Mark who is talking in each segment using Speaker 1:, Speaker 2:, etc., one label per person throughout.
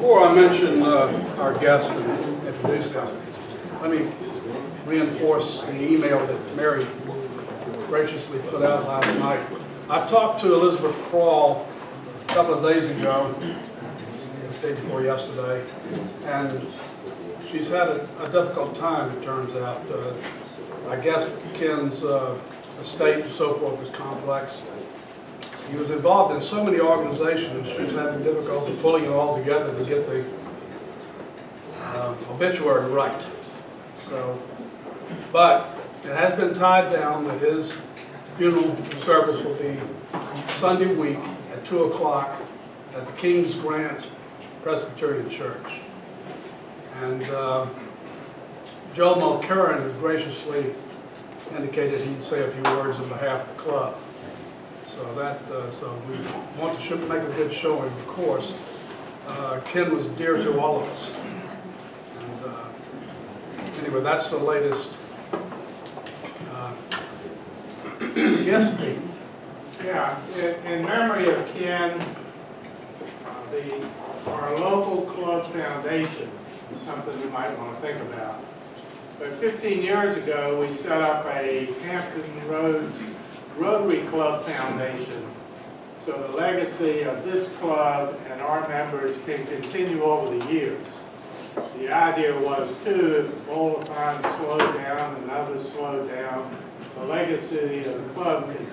Speaker 1: Before I mention our guest and introduce him, let me reinforce the email that Mary graciously put out last night. I talked to Elizabeth Crawl a couple of days ago, the day before yesterday, and she's had a difficult time, it turns out. I guess Ken's estate and so forth is complex. He was involved in so many organizations, she's having difficulty pulling it all together to get the obituary right. So, but it has been tied down that his funeral service will be Sunday week at 2 o'clock at the King's Grant Presbyterian Church. And Joe Mulcairn has graciously indicated he'd say a few words on behalf of the club. So we want to make a good showing, of course. Ken was dear to all of us. And anyway, that's the latest. Yes, Pete?
Speaker 2: Yeah, in memory of Ken, our local club foundation is something you might want to think about. But 15 years ago, we set up a Hampton Roads Rotary Club Foundation, so the legacy of this club and our members can continue over the years. The idea was, too, if bowl of funds slowed down and others slowed down, the legacy of the club could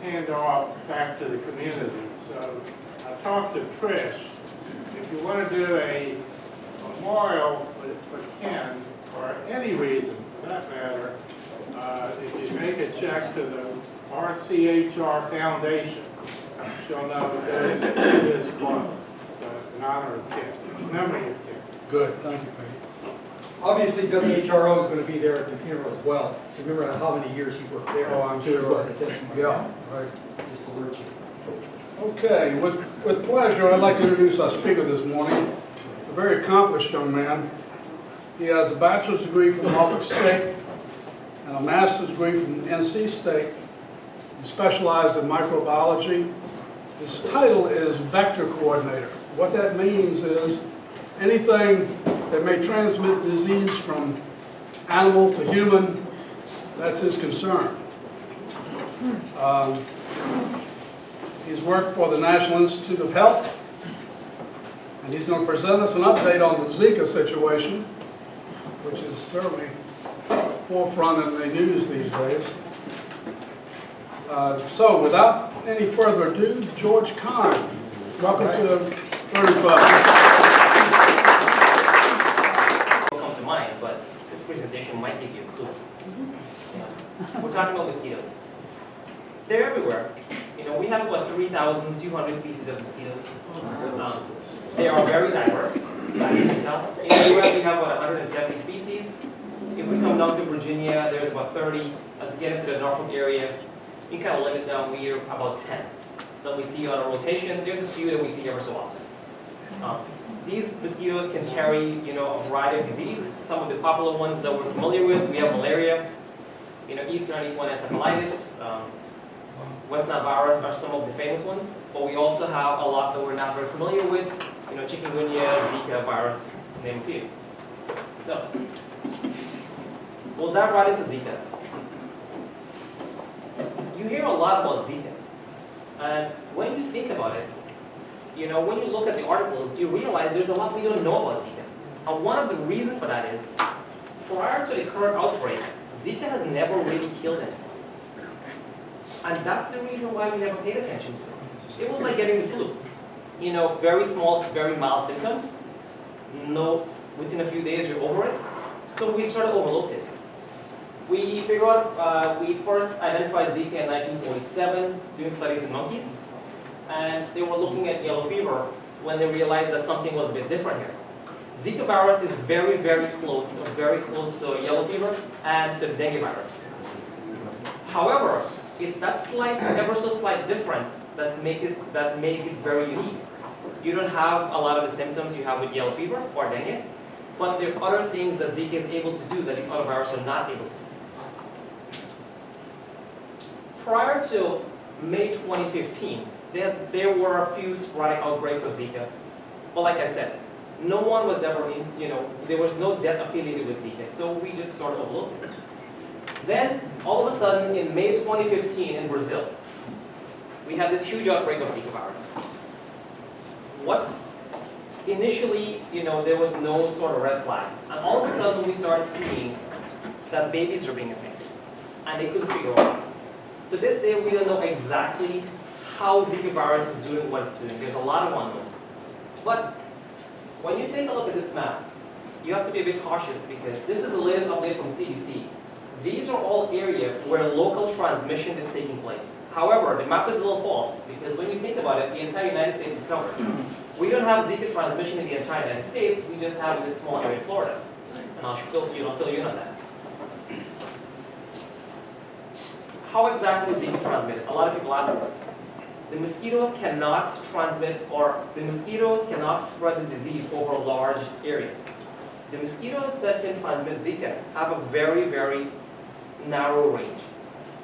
Speaker 2: hand off back to the community. So I talked to Trish. If you want to do a memorial for Ken, for any reason for that matter, if you make a check to the RCHR Foundation, she'll know that goes to this club. So in honor of Ken, in memory of Ken.
Speaker 1: Good, thank you, Pete.
Speaker 3: Obviously, WHRO is going to be there at the funeral as well. Remember how many years he worked there?
Speaker 1: Oh, I'm sure. Yeah.
Speaker 3: Right, just alert you.
Speaker 1: Okay, with pleasure, I'd like to introduce our speaker this morning, a very accomplished young man. He has a bachelor's degree from Norfolk State and a master's degree from NC State. He specialized in microbiology. His title is Vector Coordinator. What that means is anything that may transmit disease from animal to human, that's his concern. He's worked for the National Institute of Health, and he's going to present us an update on the Zika situation, which is certainly forefront in the news these days. So without any further ado, George Kahn, welcome to the Rotary Club.
Speaker 4: Come to mind, but this presentation might give you a clue. Yeah. We're talking about mosquitoes. They're everywhere. We have about 3,200 species of mosquitoes. They are very diverse, as you can tell. In the US, we have about 170 species. If we come down to Virginia, there's about 30. As we get into the Norfolk area, you kind of limit down, we're about 10 that we see on a rotation. There's a few that we see ever so often. These mosquitoes can carry, a variety of disease. Some of the popular ones that we're familiar with, we have malaria, Eastern equine encephalitis, West Nile virus are some of the famous ones. But we also have a lot that we're not very familiar with, chikungunya, Zika virus, to name a few. So, we'll dive right into Zika. You hear a lot about Zika, and when you think about it, when you look at the articles, you realize there's a lot we don't know about Zika. And one of the reasons for that is, prior to the current outbreak, Zika has never really killed anyone. And that's the reason why we never paid attention to it. It was like getting the flu. Very small, very mild symptoms. Within a few days you're over it. So we sort of overlooked it. We figured out, we first identified Zika in 1947, doing studies in monkeys. And they were looking at yellow fever when they realized that something was a bit different here. Zika virus is very, very close to yellow fever and to dengue virus. However, it's that slight, ever so slight difference that make it very unique. You don't have a lot of the symptoms you have with yellow fever or dengue, but there are other things that Zika is able to do that the other viruses are not able to do. Prior to May 2015, there were a few sporadic outbreaks of Zika, but like I said, No one was ever in, there was no death affiliated with Zika, so we just sort of overlooked it. Then, all of a sudden, in May 2015 in Brazil, we had this huge outbreak of Zika virus. Initially, there was no sort of red flag. And all of a sudden, we started seeing that babies are being affected. And they couldn't figure out. To this day, we don't know exactly how Zika virus is doing what it's doing. There's a lot of unknown. But when you take a look at this map, you have to be a bit cautious because this is the latest update from CDC. These are all areas where local transmission is taking place. However, the map is a little false because when you think about it, the entire United States is covered. We don't have Zika transmission in the entire United States, we just have this small area in Florida. And I'll fill you in on that. How exactly is Zika transmitted? A lot of people ask this. The mosquitoes cannot transmit, or the mosquitoes cannot spread the disease over large areas. The mosquitoes that can transmit Zika have a very, very narrow range.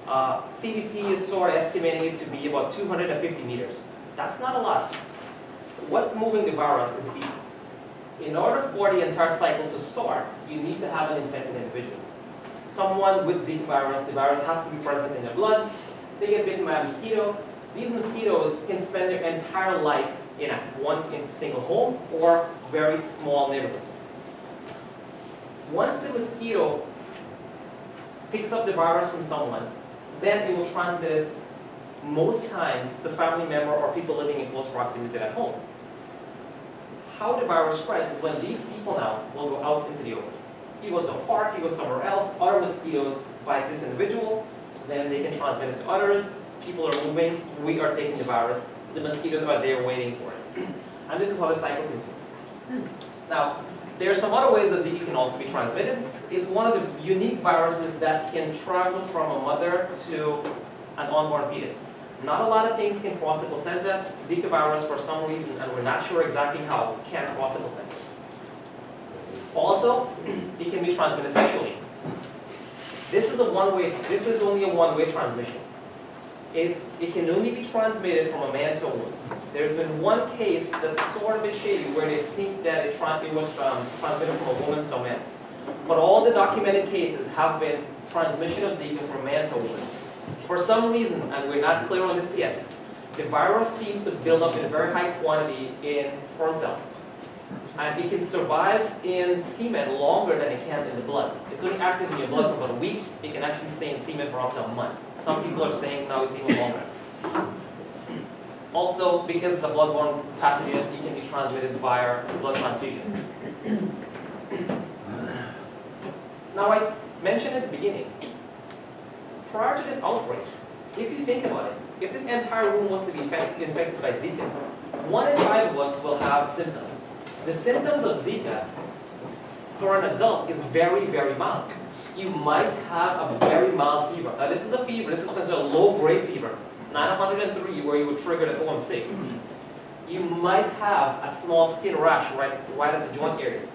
Speaker 4: CDC is sort of estimating it to be about 250 meters. That's not a lot. What's moving the virus is the bee. In order for the entire cycle to start, you need to have an infected individual. Someone with Zika virus, the virus has to be present in their blood. They get bitten by a mosquito. These mosquitoes can spend their entire life in a single home or very small neighborhood. Once the mosquito picks up the virus from someone, then it will transmit it most times to family member or people living in close proximity to that home. How the virus spreads is when these people now will go out into the open. You go to a park, you go somewhere else, other mosquitoes bite this individual, then they can transmit it to others. People are moving, we are taking the virus, the mosquitoes are there waiting for it. And this is how the cycle continues. Now, there are some other ways that Zika can also be transmitted. It's one of the unique viruses that can travel from a mother to an unborn fetus. Not a lot of things can cross the placenta. Zika virus, for some reason, and we're not sure exactly how, can cross the placenta. Also, it can be transmitted sexually. This is only a one-way transmission. It can only be transmitted from a man to a woman. There's been one case that's sort of a bit shady where they think that it was transmitted from a woman to a man. But all the documented cases have been transmission of Zika from man to a woman. For some reason, and we're not clear on this yet, the virus seems to build up in a very high quantity in sperm cells. And it can survive in semen longer than it can in the blood. It's only active in your blood for about a week. It can actually stay in semen for up to a month. Some people are saying now it's even longer. Also, because it's a bloodborne pathogen, it can be transmitted via blood transfusion. Now, I mentioned at the beginning, prior to this outbreak, if you think about it, if this entire room was to be infected by Zika, 1 in 5 of us will have symptoms. The symptoms of Zika for an adult is very, very mild. You might have a very mild fever. Now, this is a fever, this is considered a low-grade fever, not 103 where you would trigger that, oh, I'm sick. You might have a small skin rash right at the joint areas.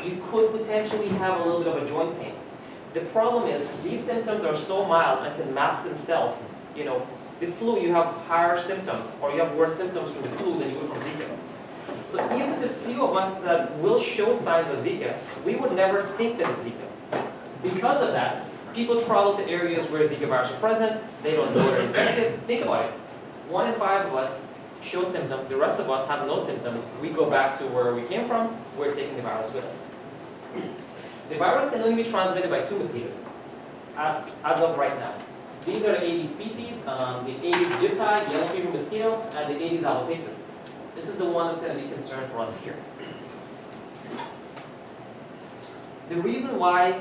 Speaker 4: You could potentially have a little bit of a joint pain. The problem is these symptoms are so mild and can mask themselves. The flu, you have higher symptoms, or you have worse symptoms from the flu than you would from Zika. So even the few of us that will show signs of Zika, we would never think that it's Zika. Because of that, people travel to areas where Zika virus are present, they don't know they're infected. Think about it. 1 in 5 of us show symptoms, the rest of us have no symptoms. We go back to where we came from, we're taking the virus with us. The virus can only be transmitted by 2 mosquitoes, as of right now. These are the Aedes species, the Aedes aegypti, yellow fever mosquito, and the Aedes albopictus. This is the one that's going to be concerned for us here. The reason why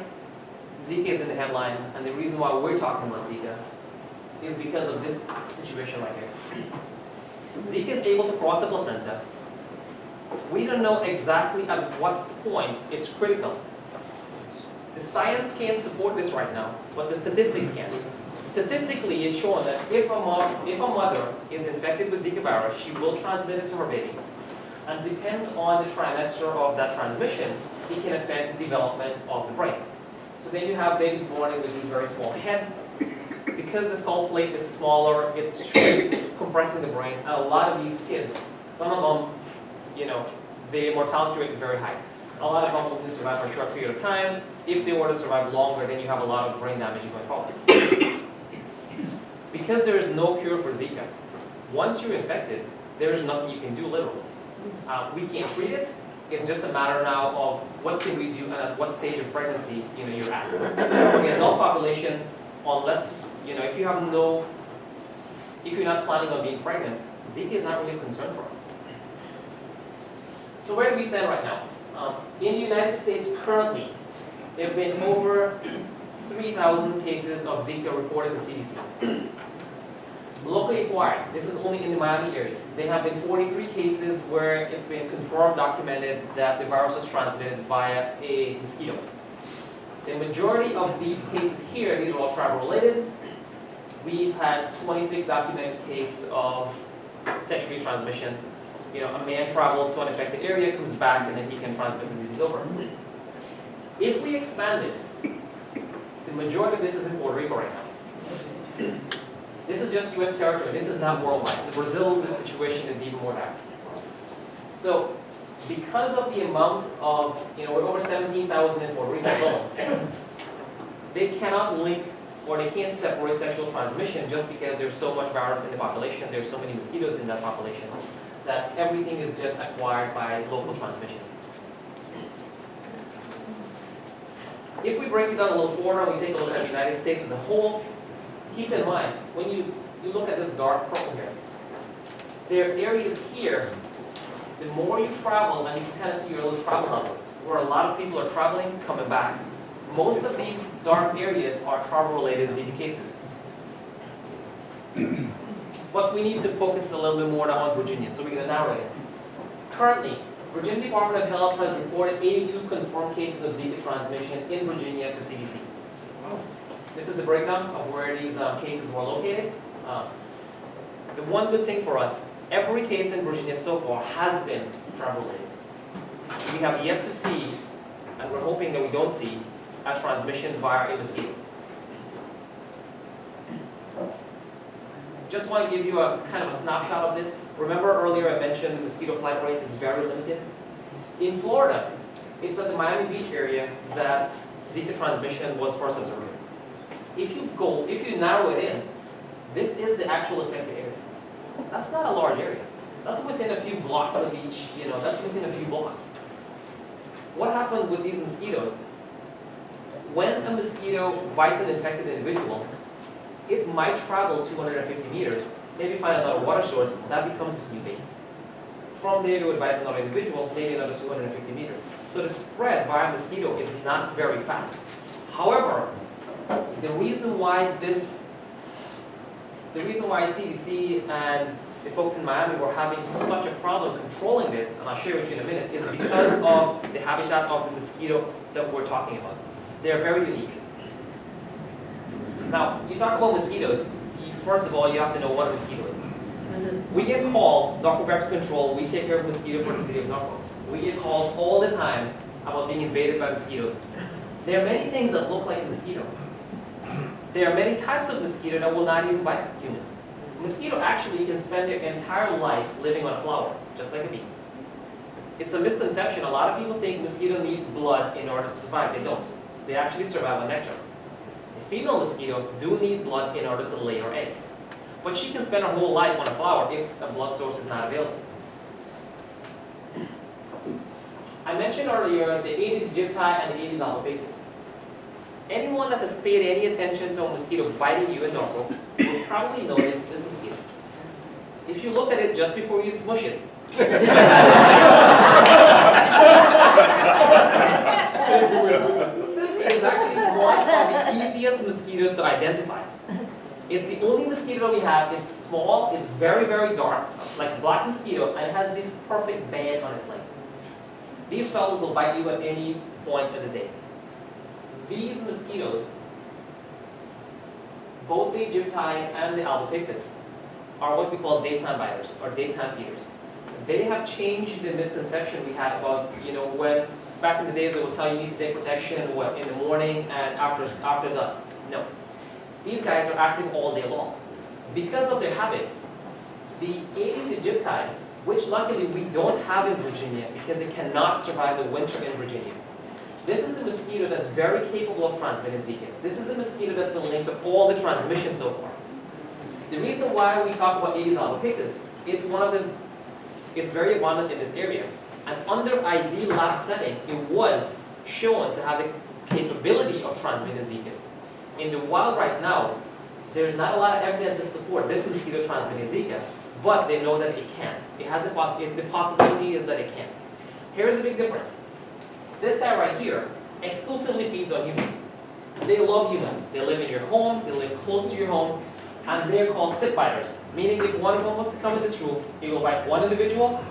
Speaker 4: Zika is in the headline, and the reason why we're talking about Zika, is because of this situation right here. Zika is able to cross the placenta. We don't know exactly at what point it's critical. The science can't support this right now, but the statistics can. Statistically, it's shown that if a mother is infected with Zika virus, she will transmit it to her baby. And depends on the trimester of that transmission, it can affect the development of the brain. So then you have babies born with these very small head. Because the skull plate is smaller, it shrinks, compressing the brain. And a lot of these kids, some of them, the mortality rate is very high. A lot of them only survive for a short period of time. If they were to survive longer, then you have a lot of brain damage going forward. Because there is no cure for Zika, once you're infected, there is nothing you can do literally. We can't treat it. It's just a matter now of what can we do and at what stage of pregnancy you're at. For the adult population, unless if you're not planning on being pregnant, Zika is not really a concern for us. So where do we stand right now? In the United States currently, there have been over 3,000 cases of Zika reported to CDC. Locally acquired, this is only in the Miami area. There have been 43 cases where it's been confirmed, documented that the virus was transmitted via a mosquito. The majority of these cases here, these are all travel related. We've had 26 documented cases of sexual transmission. A man traveled to an infected area, comes back, and then he can transmit the disease over. If we expand this, the majority of this is in Puerto Rico right now. This is just U.S. territory. This is not worldwide. In Brazil, the situation is even more dire. So, because of the amount of, we're over 17,000 in Puerto Rico alone, they cannot link or they can't separate sexual transmission just because there's so much virus in the population, there's so many mosquitoes in that population, that everything is just acquired by local transmission. If we break it down a little further and we take a look at the United States as a whole, keep in mind, when you look at this dark purple here, there are areas here, the more you travel, and you can kind of see your little travel hubs, where a lot of people are traveling, coming back. Most of these dark areas are travel-related Zika cases. But we need to focus a little bit more now on Virginia, so we're going to narrow it. Currently, Virginia Department of Health has reported 82 confirmed cases of Zika transmission in Virginia to CDC. This is the breakdown of where these cases were located. The one good thing for us, every case in Virginia so far has been travel-related. We have yet to see, and we're hoping that we don't see, a transmission via a mosquito. Just want to give you a kind of a snapshot of this. Remember earlier I mentioned the mosquito flight rate is very limited. In Florida, it's at the Miami Beach area that Zika transmission was first observed. If you narrow it in, this is the actual affected area. That's not a large area. That's within a few blocks of each, that's within a few blocks. What happened with these mosquitoes? When a mosquito bites an infected individual, it might travel 250 meters, maybe find another water source, that becomes its new base. From there, it would bite another individual, maybe another 250 meters. So the spread via mosquito is not very fast. However, the reason why CDC and the folks in Miami were having such a problem controlling this, and I'll share with you in a minute, is because of the habitat of the mosquito that we're talking about. They're very unique. Now, you talk about mosquitoes, first of all, you have to know what a mosquito is. We get called, Norfolk Vector Control, we take care of mosquito for the city of Norfolk. We get calls all the time about being invaded by mosquitoes. There are many things that look like a mosquito. There are many types of mosquito that will not even bite humans. A mosquito actually can spend their entire life living on a flower, just like a bee. It's a misconception. A lot of people think mosquito needs blood in order to survive. They don't. They actually survive on nectar. A female mosquito do need blood in order to lay her eggs. But she can spend her whole life on a flower if a blood source is not available. I mentioned earlier the Aedes aegypti and the Aedes albopictus. Anyone that has paid any attention to a mosquito biting you in Norfolk will probably notice this mosquito. If you look at it just before you smush it, it is actually one of the easiest mosquitoes to identify. It's the only mosquito we have. It's small, it's very, very dark, like a black mosquito, and it has this perfect band on its legs. These fellows will bite you at any point of the day. These mosquitoes, both the aegypti and the albopictus, are what we call daytime biters, or daytime feeders. They have changed the misconception we had about, when back in the days they would tell you need to take protection in the morning and after dusk. No. These guys are active all day long. Because of their habits, the Aedes aegypti which luckily we don't have in Virginia because it cannot survive the winter in Virginia. This is the mosquito that's very capable of transmitting Zika. This is the mosquito that's been linked to all the transmission so far. The reason why we talk about Aedes albopictus, it's very abundant in this area. And under ideal lab setting, it was shown to have the capability of transmitting Zika. In the wild right now, there's not a lot of evidence to support this mosquito transmitting Zika, but they know that it can. It has the possibility is that it can. Here's the big difference. This guy right here exclusively feeds on humans. They love humans. They live in your home, they live close to your home, and they're called sit biters. Meaning if one of them was to come in this room, it will bite one individual,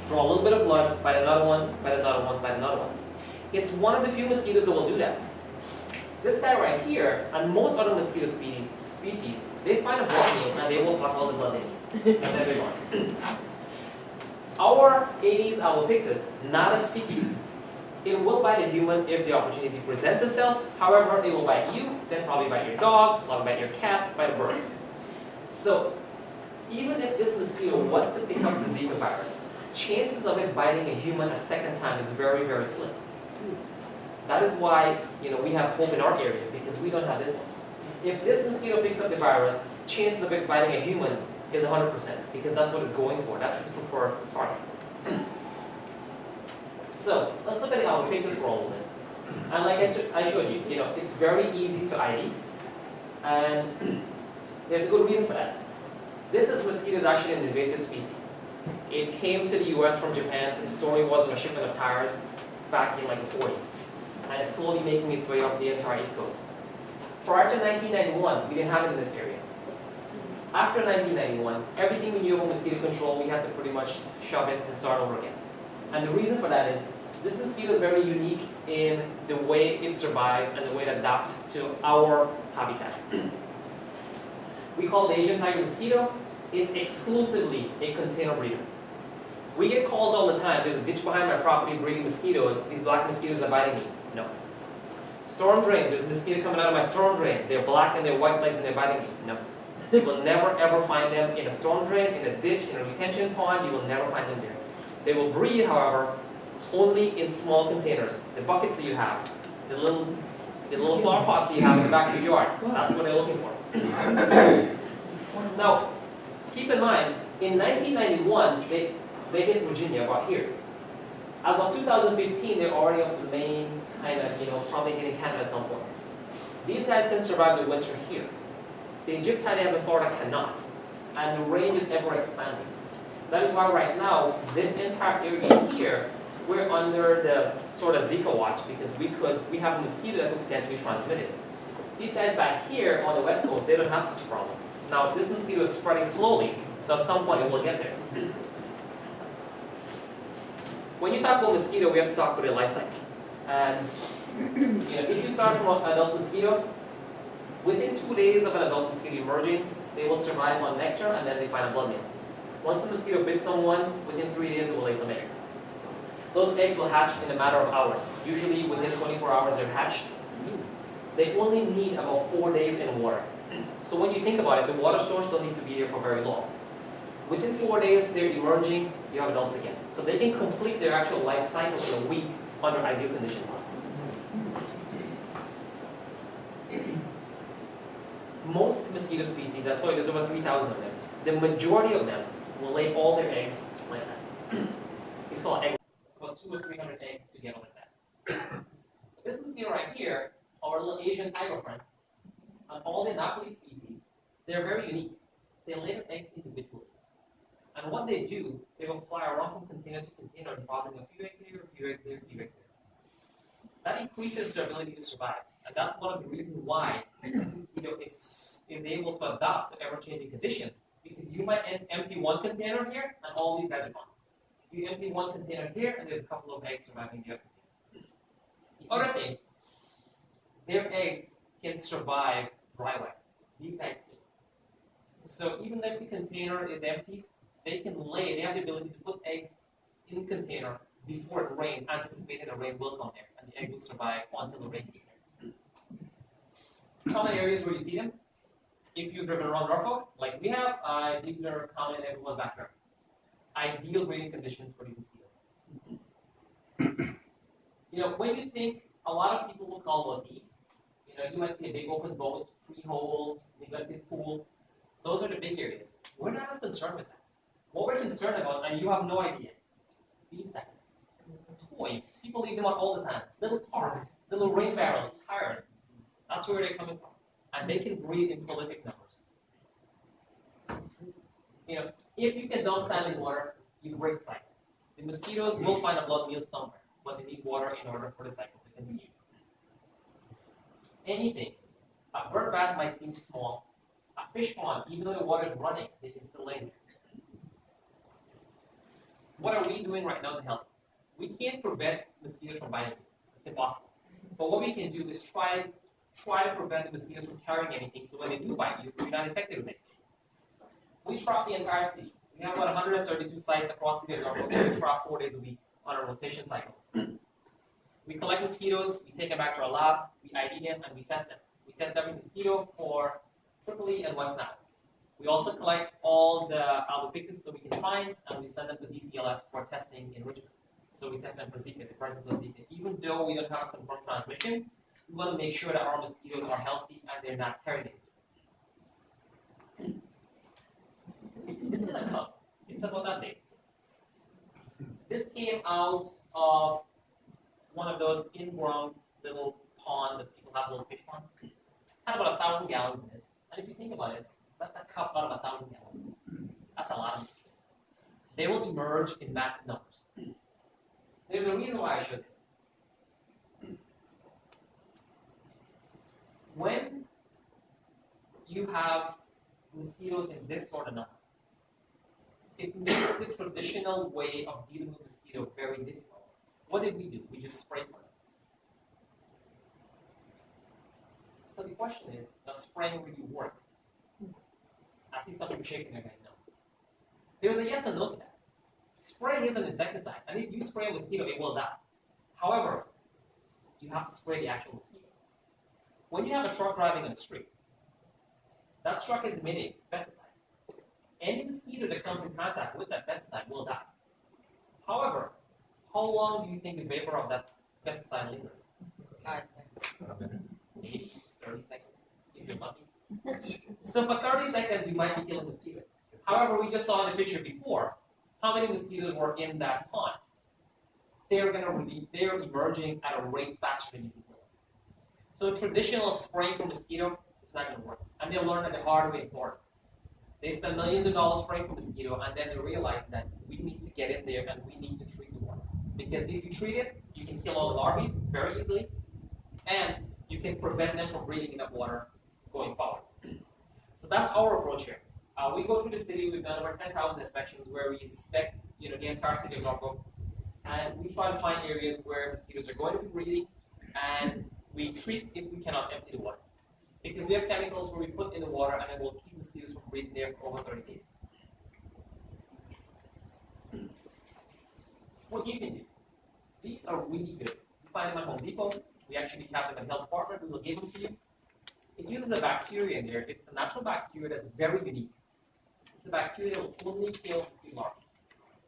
Speaker 4: draw a little bit of blood, bite another one, bite another one, bite another one. It's one of the few mosquitoes that will do that. This guy right here, and most other mosquito species, they find a blood meal and they will suck all the blood they need. And then they're gone. Our Aedes albopictus, not as picky. It will bite a human if the opportunity presents itself. However, it will bite you, then probably bite your dog, probably bite your cat, bite a bird. So, even if this mosquito was to pick up the Zika virus, chances of it biting a human a second time is very, very slim. That is why, we have hope in our area, because we don't have this one. If this mosquito picks up the virus, chances of it biting a human is 100%, because that's what it's going for. That's its preferred target. So, let's look at the albopictus for a moment. And like I showed you, it's very easy to ID. And there's a good reason for that. This mosquito is actually an invasive species. It came to the US from Japan. The story was of a shipment of tires back in like the 40s. And it's slowly making its way up the entire East Coast. Prior to 1991, we didn't have it in this area. After 1991, everything we knew about mosquito control, we had to pretty much shove it and start over again. And the reason for that is, this mosquito is very unique in the way it survives and the way it adapts to our habitat. We call it the Asian tiger mosquito. It's exclusively a container breeder. We get calls all the time, there's a ditch behind my property breeding mosquitoes, these black mosquitoes are biting me. No. Storm drains, there's a mosquito coming out of my storm drain. They're black and they're white legs and they're biting me. No. You will never ever find them in a storm drain, in a ditch, in a retention pond, you will never find them there. They will breed, however, only in small containers. The buckets that you have, the little flower pots that you have in the back of your yard, that's what they're looking for. Now, keep in mind, in 1991, they hit Virginia about here. As of 2015, they're already up to Maine, kind of, probably hitting Canada at some point. These guys can survive the winter here. The Egypti they have in Florida cannot, and the range is ever expanding. That is why right now, this entire area here, we're under the sort of Zika watch because we have a mosquito that could potentially transmit it. These guys back here on the West Coast, they don't have such a problem. Now, this mosquito is spreading slowly, so at some point it will get there. When you talk about mosquito, we have to talk about their life cycle. And if you start from an adult mosquito, within 2 days of an adult mosquito emerging, they will survive on nectar and then they find a blood meal. Once the mosquito bits someone, within 3 days it will lay some eggs. Those eggs will hatch in a matter of hours. Usually within 24 hours they're hatched. They only need about 4 days in water. So when you think about it, the water source don't need to be there for very long. Within 4 days they're emerging, you have adults again. So they can complete their actual life cycle in a week under ideal conditions. Most mosquito species, I told you there's over 3,000 of them. The majority of them will lay all their eggs like that. It's called eggs. It's about 200 or 300 eggs together like that. This mosquito right here, our little Asian tiger friend, and all the Anopheles species, they're very unique. They lay their eggs individually. And what they do, they will fly around from container to container, depositing a few eggs here, a few eggs there, a few eggs there. That increases their ability to survive. And that's one of the reasons why this mosquito is able to adapt to ever-changing conditions. Because you might empty one container here, and all these guys are gone. You empty one container here, and there's a couple of eggs surviving the other container. The other thing, their eggs can survive dry weather. These guys can't. So even if the container is empty, they have the ability to put eggs in the container before it rains, anticipating the rain will come there, and the eggs will survive until the rain gets there. Common areas where you see them, if you've driven around Norfolk, like we have, these are common in everyone's backyard. ideal breeding conditions for these mosquitoes. When you think, a lot of people will call about these. You might see a big open boat, tree hole, neglected pool. Those are the big areas. We're not as concerned with that. What we're concerned about, and you have no idea, these guys. Toys. People leave them out all the time. Little tarps, little rain barrels, tires. That's where they're coming from. And they can breed in prolific numbers. If you can dump standing water, you break the cycle. The mosquitoes will find a blood meal somewhere, but they need water in order for the cycle to continue. Anything. A bird bath might seem small. A fish pond, even though the water is running, they can still lay there. What are we doing right now to help? We can't prevent mosquitoes from biting you. It's impossible. But what we can do is try to prevent the mosquitoes from carrying anything, so when they do bite you, you're not infected with anything. We trap the entire city. We have about 132 sites across the city. We trap 4 days a week on a rotation cycle. We collect mosquitoes, we take them back to our lab, we ID them, and we test them. We test every mosquito for Tripoli and West Nile. We also collect all the albopictus that we can find, and we send them to DCLS for testing in Richmond. So we test them for Zika, the presence of Zika. Even though we don't have confirmed transmission, we want to make sure that our mosquitoes are healthy and they're not carrying it. This is a cup. It's about that big. This came out of one of those in-ground little pond that people have, little fish pond. Had about 1,000 gallons in it. And if you think about it, that's a cup out of 1,000 gallons. That's a lot of mosquitoes. They will emerge in massive numbers. There's a reason why I showed this. When you have mosquitoes in this sort of number, it makes the traditional way of dealing with mosquito very difficult. What did we do? We just sprayed for them. So the question is, does spraying really work? I see some people shaking their head no. There's a yes and no to that. Spraying is an insecticide, and if you spray a mosquito, it will die. However, you have to spray the actual mosquito. When you have a truck driving on the street, that truck is emitting pesticide. Any mosquito that comes in contact with that pesticide will die. However, how long do you think the vapor of that pesticide lingers? 5 seconds. Maybe 30 seconds, if you're lucky. So for 30 seconds, you might be killing mosquitoes. However, we just saw in the picture before, how many mosquitoes were in that pond? They're emerging at a rate faster than you can. So traditional spraying for mosquito is not going to work. And they'll learn that the hard way in Florida. They spend millions of dollars spraying for mosquito, and then they realize that we need to get in there and we need to treat the water. Because if you treat it, you can kill all the larvae very easily, and you can prevent them from breathing enough water going forward. So that's our approach here. We go through the city. We've done over 10,000 inspections where we inspect, the entire city of Norfolk, and we try to find areas where mosquitoes are going to be breeding, and we treat if we cannot empty the water. Because we have chemicals where we put in the water and it will keep mosquitoes from breeding there for over 30 days. What you can do, these are really good. You find them at Home Depot. We actually have them at Health Department. We will give them to you. It uses a bacteria in there. It's a natural bacteria that's very unique. It's a bacteria that will totally kill mosquito larvae.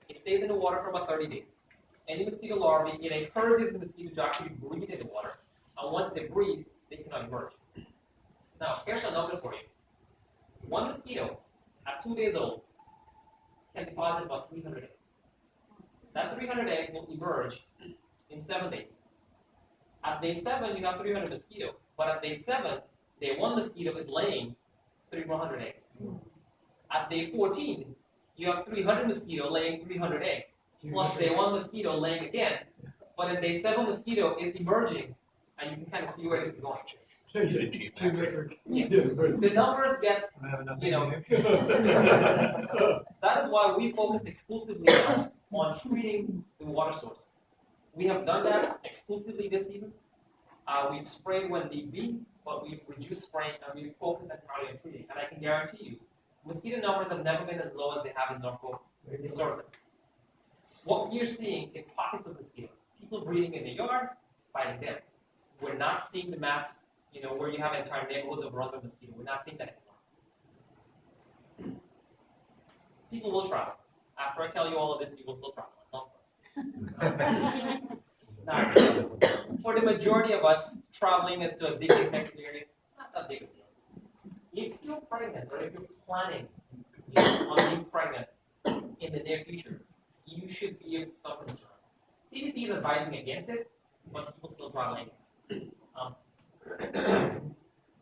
Speaker 4: It stays in the water for about 30 days. Any mosquito larvae, it encourages the mosquito to actually breathe in the water. And once they breathe, they cannot emerge. Now, here's some numbers for you. One mosquito at 2 days old can deposit about 300 eggs. That 300 eggs will emerge in 7 days. At day 7, you have 300 mosquitoes. But at day 7, day 1 mosquito is laying 300 eggs. At day 14, you have 300 mosquito laying 300 eggs. Plus day 1 mosquito laying again. But at day 7, mosquito is emerging. And you can kind of see where this is going. Yes. The numbers get, that is why we focus exclusively on treating the water source. We have done that exclusively this season. We've sprayed when need be, but we've reduced spraying and we've focused entirely on treating. And I can guarantee you, mosquito numbers have never been as low as they have in Norfolk historically. What we're seeing is pockets of mosquito. People breeding in the yard, biting them. We're not seeing the mass, where you have entire neighborhoods of run with mosquito. We're not seeing that anymore. People will travel. After I tell you all of this, you will still travel at some point. Now, for the majority of us traveling to a Zika infected area, not that big a deal. If you're pregnant or if you're planning on being pregnant in the near future, you should be of some concern. CDC is advising against it, but people still travel anyway.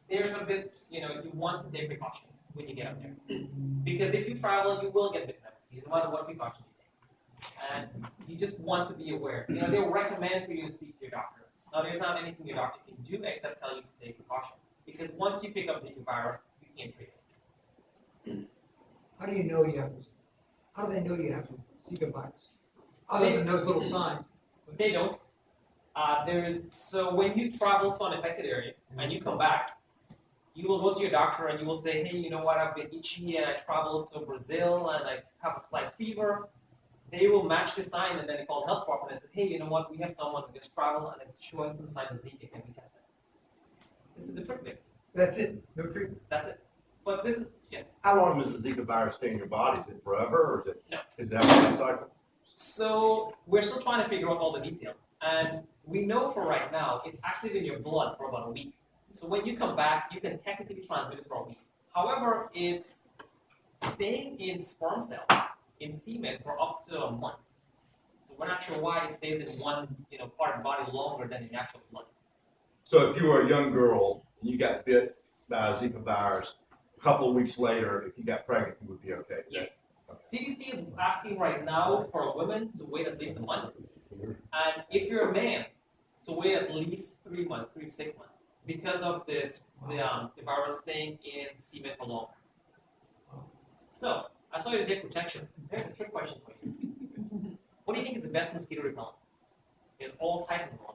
Speaker 4: There's a bit, you want to take precaution when you get up there. Because if you travel, you will get bitten by mosquitoes, no matter what precaution you take. And you just want to be aware. They'll recommend for you to speak to your doctor. Now, there's not anything your doctor can do except tell you to take precaution. Because once you pick up Zika virus, you can't treat it.
Speaker 3: How do they know you have Zika virus? Other than those little signs.
Speaker 4: They don't. So when you travel to an affected area and you come back, you will go to your doctor and you will say, hey, you know what, I've been itchy and I traveled to Brazil and I have a slight fever. They will match the sign and then they call the health department and say, hey, you know what, we have someone who just traveled and it's showing some signs of Zika, can we test it? This is the treatment.
Speaker 3: That's it, no treatment.
Speaker 4: That's it. But this is, yes.
Speaker 5: How long does the Zika virus stay in your body? Is it forever, or is it?
Speaker 4: No.
Speaker 5: Is that a life cycle?
Speaker 4: So we're still trying to figure out all the details. And we know for right now, it's active in your blood for about a week. So when you come back, you can technically transmit it for a week. However, it's staying in sperm cells, in semen, for up to a month. So we're not sure why it stays in one part of the body longer than in the actual blood.
Speaker 5: So if you were a young girl and you got bit by a Zika virus, a couple of weeks later, if you got pregnant, you would be okay.
Speaker 4: Yes. CDC is asking right now for women to wait at least a month. And if you're a man, to wait at least 3 months, 3 to 6 months, because of this, the virus staying in semen for longer. So, I told you to take protection. Here's a trick question for you. What do you think is the best mosquito repellent in all types of them?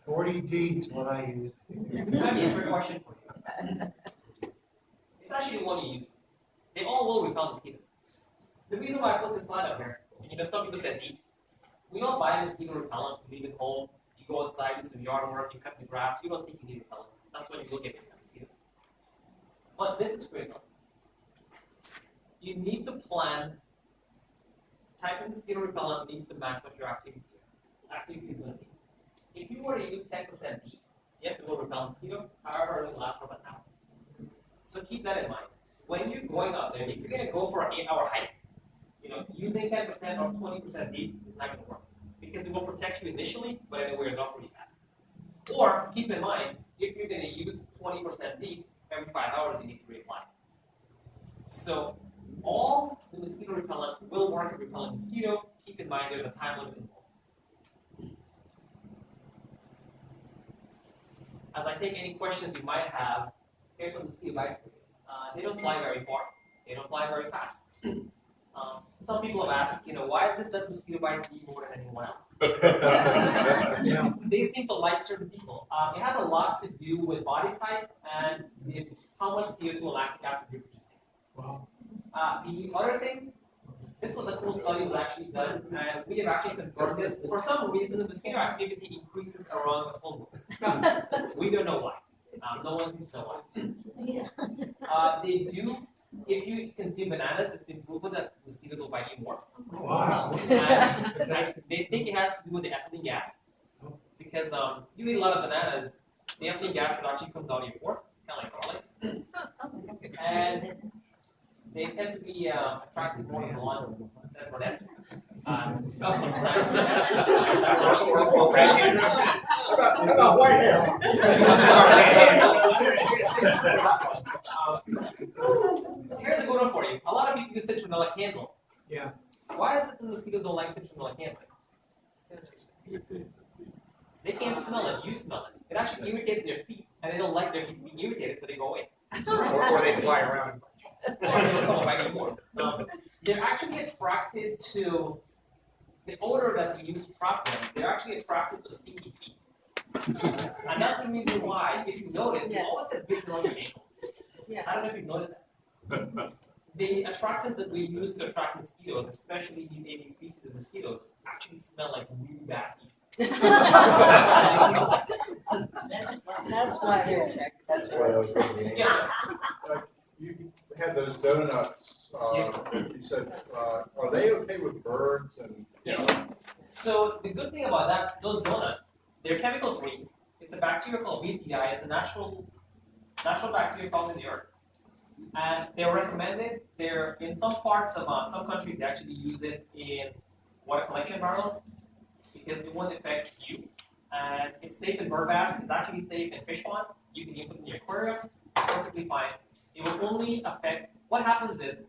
Speaker 3: 40 D's what I use.
Speaker 4: That'd be a trick question for you. It's actually the one you use. They all will repel mosquitoes. The reason why I put this slide up here, and some people said DEET. We don't buy mosquito repellent, you leave it home, you go outside, do some yard work, you cut the grass, you don't think you need repellent. That's when you will get bitten by mosquitoes. But this is critical. You need to plan, type of mosquito repellent needs to match what your activity is going to be. If you were to use 10% DEET, yes, it will repel mosquito, however, it will last for about an hour. So keep that in mind. When you're going out there, if you're going to go for an 8-hour hike, using 10% or 20% DEET is not going to work because it will protect you initially, but it wears off really fast. Or keep in mind, if you're going to use 20% DEET, every 5 hours you need to reapply. So all the mosquito repellents will work at repelling mosquito. Keep in mind there's a time limit involved. As I take any questions you might have, here's some mosquito bites for you. They don't fly very far. They don't fly very fast. Some people have asked, why is it that mosquito bites eat more than anyone else? They seem to like certain people. It has a lot to do with body type and how much CO2 and lactic acid you're producing.
Speaker 3: Wow.
Speaker 4: The other thing, this was a cool study that was actually done, and we have actually confirmed this. For some reason, the mosquito activity increases around the full moon. We don't know why. No one seems to know why. They do. If you consume bananas, it's been proven that mosquitoes will bite you more.
Speaker 3: Wow.
Speaker 4: And they think it has to do with the ethylene gas. Because you eat a lot of bananas, the ethylene gas that actually comes out of your pore. It's kind of like garlic. And they tend to be attracted more to blonde than brunettes. Some science. That's actually
Speaker 3: How about white hair?
Speaker 4: Here's a good one for you. A lot of people use citronella candle.
Speaker 3: Yeah.
Speaker 4: Why is it the mosquitoes don't like citronella candle? They can't smell it. You smell it. It actually irritates their feet, and they don't like their feet being irritated, so they go away.
Speaker 3: Or they fly around.
Speaker 4: Or they don't come back anymore. They're actually attracted to the odor that we use to trap them. They're actually attracted to stinky feet. And that's the reason why, if you notice, you always have big on your ankles. I don't know if you've noticed that. The attractant that we use to attract mosquitoes, especially these 80 species of mosquitoes, actually smell like really bad feet.
Speaker 6: That's why they're attracted.
Speaker 5: That's why I was thinking.
Speaker 4: Yeah.
Speaker 7: You had those donuts You said, are they okay with birds and, you know?
Speaker 4: So the good thing about that, those donuts, they're chemical free. It's a bacteria called BTI. It's a natural bacteria found in the earth. And they're recommended. They're in some parts of some countries they actually use it in water collection barrels because it won't affect you. And it's safe in bird baths. It's actually safe in fish pond. You can even put it in your aquarium. Perfectly fine. It will only affect. What happens is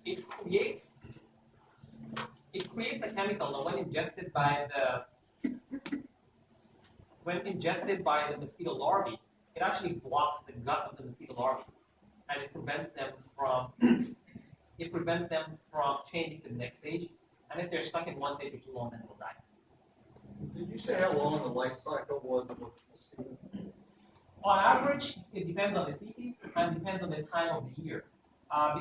Speaker 4: it creates a chemical, and when ingested by the mosquito larvae, it actually blocks the gut of the mosquito larvae, and it prevents them from changing to the next stage. And if they're stuck in one stage for too long, then they'll die.
Speaker 7: Did you say how long the life cycle was of a mosquito?
Speaker 4: On average, it depends on the species and depends on the time of the year.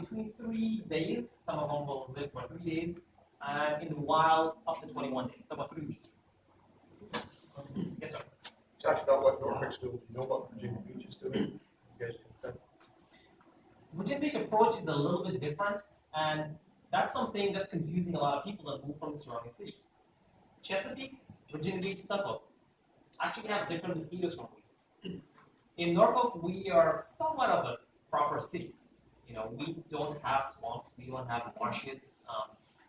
Speaker 4: Between 3 days, some of them will live for 3 days, and in the wild, up to 21 days, so about 3 weeks. Yes, sir.
Speaker 1: Talked about what Norfolk's doing, you know what Virginia Beach is doing? You guys can tell.
Speaker 4: Virginia Beach approach is a little bit different, and that's something that's confusing a lot of people that move from the surrounding cities. Chesapeake, Virginia Beach, Suffolk actually have different mosquitoes from we. In Norfolk, we are somewhat of a proper city. You know, we don't have swamps, we don't have marshes,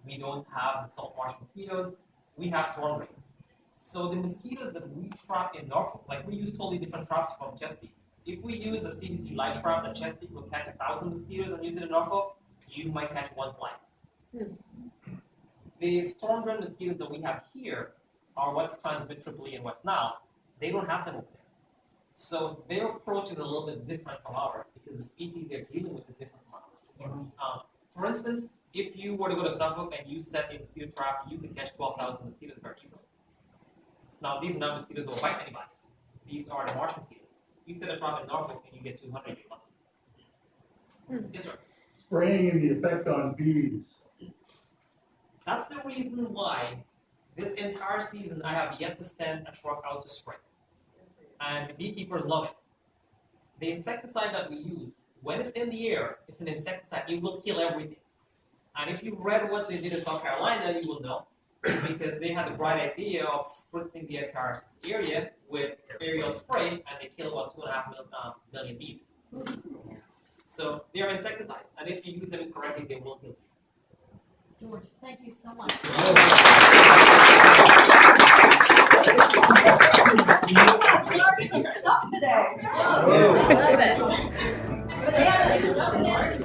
Speaker 4: we don't have the salt marsh mosquitoes, we have storm drains. So the mosquitoes that we trap in Norfolk, like we use totally different traps from Chesapeake. If we use a CDC light trap that Chesapeake will catch 1,000 mosquitoes and use it in Norfolk, you might catch one fly. The storm drain mosquitoes that we have here are what transmit Triple E and West Nile. They don't have them over there. So their approach is a little bit different from ours because the species they're dealing with is different from ours. For instance, if you were to go to Suffolk and you set a mosquito trap, you could catch 12,000 mosquitoes very easily. Now, these are not mosquitoes that will bite anybody. These are the marsh mosquitoes. You set a trap in Norfolk and you get 200, you're lucky. Yes, sir.
Speaker 8: Spraying and the effect on bees.
Speaker 4: That's the reason why this entire season I have yet to send a truck out to spray. And the beekeepers love it. The insecticide that we use, when it's in the air, it's an insecticide. It will kill everything. And if you read what they did in South Carolina, you will know. Because they had the bright idea of spritzing the entire area with aerial spray, and they kill about 2.5 million bees. So they are insecticides, and if you use them incorrectly, they will kill bees.
Speaker 6: George, thank you so much. We learned some stuff today. I love it. But they have this stuff in there.